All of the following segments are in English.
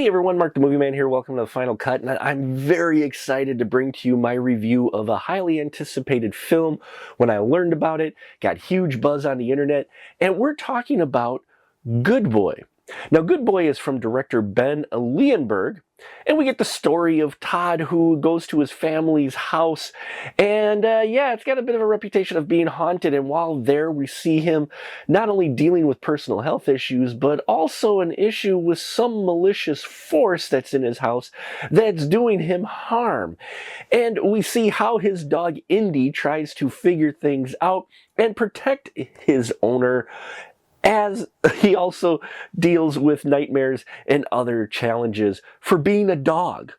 Hey everyone, Mark the Movie Man here. Welcome to the Final Cut, and I'm very excited to bring to you my review of a highly anticipated film. When I learned about it, got huge buzz on the internet, and we're talking about Good Boy. Now, Good Boy is from director Ben Leonberg, and we get the story of Todd who goes to his family's house, and it's got a bit of a reputation of being haunted, and while there we see him not only dealing with personal health issues, but also an issue with some malicious force that's in his house that's doing him harm. And we see how his dog Indy tries to figure things out and protect his owner, as he also deals with nightmares and other challenges for being a dog.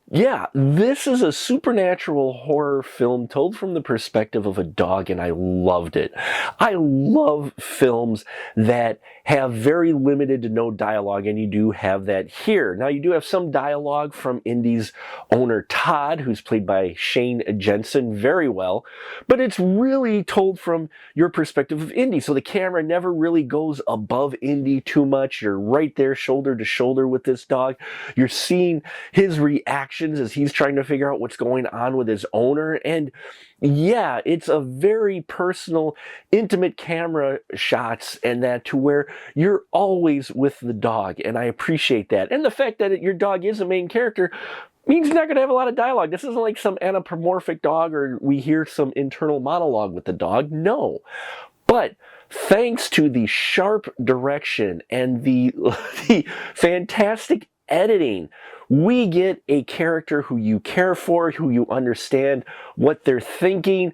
This is a supernatural horror film told from the perspective of a dog, and I loved it. I love films that have very limited to no dialogue, and you do have that here. Now, you do have some dialogue from Indy's owner, Todd, who's played by Shane Jensen very well, but it's really told from your perspective of Indy, so the camera never really goes above Indy too much. You're right there shoulder to shoulder with this dog. You're seeing his reactions as he's trying to figure out what's going on with his owner. And yeah, it's a very personal, intimate camera shots, and that to where you're always with the dog, and I appreciate that. And the fact that your dog is a main character means you're not going to have a lot of dialogue. This isn't like some anthropomorphic dog or we hear some internal monologue with the dog. No. But thanks to the sharp direction and the fantastic editing, we get a character who you care for, who you understand what they're thinking,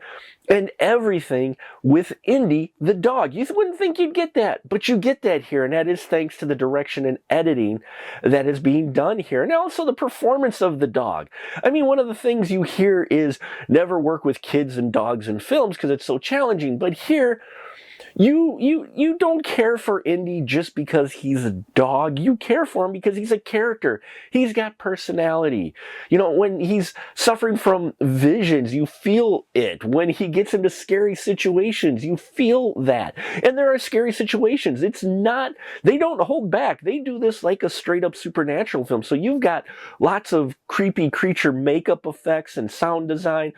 and everything with Indy, the dog. You wouldn't think you'd get that, but you get that here, and that is thanks to the direction and editing that is being done here, and also the performance of the dog. I mean, one of the things you hear is never work with kids and dogs in films because it's so challenging, but here, you don't care for Indy just because he's a dog. You care for him because he's a character. He's got personality. You know, when he's suffering from visions, you feel it. When he gets into scary situations, you feel that. And there are scary situations. They don't hold back. They do this like a straight up supernatural film. So you've got lots of creepy creature makeup effects and sound design.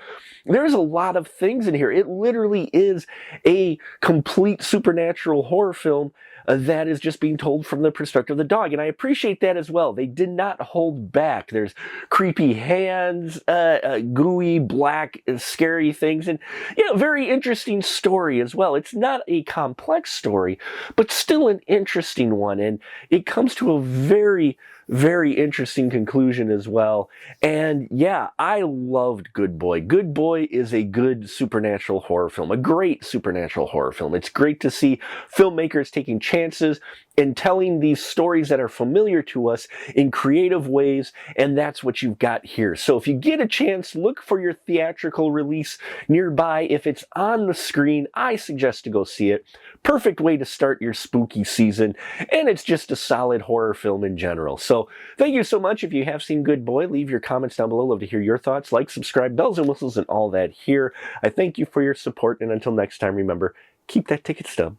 There's a lot of things in here. It literally is a complete supernatural horror film that is just being told from the perspective of the dog, and I appreciate that as well. They did not hold back. There's creepy hands, gooey, black, scary things, and very interesting story as well. It's not a complex story, but still an interesting one, and it comes to a very, very interesting conclusion as well. And yeah, I loved Good Boy. Good Boy is a good supernatural horror film, a great supernatural horror film. It's great to see filmmakers taking chances and telling these stories that are familiar to us in creative ways, and that's what you've got here. So if you get a chance, look for your theatrical release nearby. If it's on the screen, I suggest to go see it. Perfect way to start your spooky season, and it's just a solid horror film in general. So thank you so much. If you have seen Good Boy, leave your comments down below. Love to hear your thoughts. Like, subscribe, bells and whistles, and all that here. I thank you for your support, and until next time, remember, keep that ticket stub.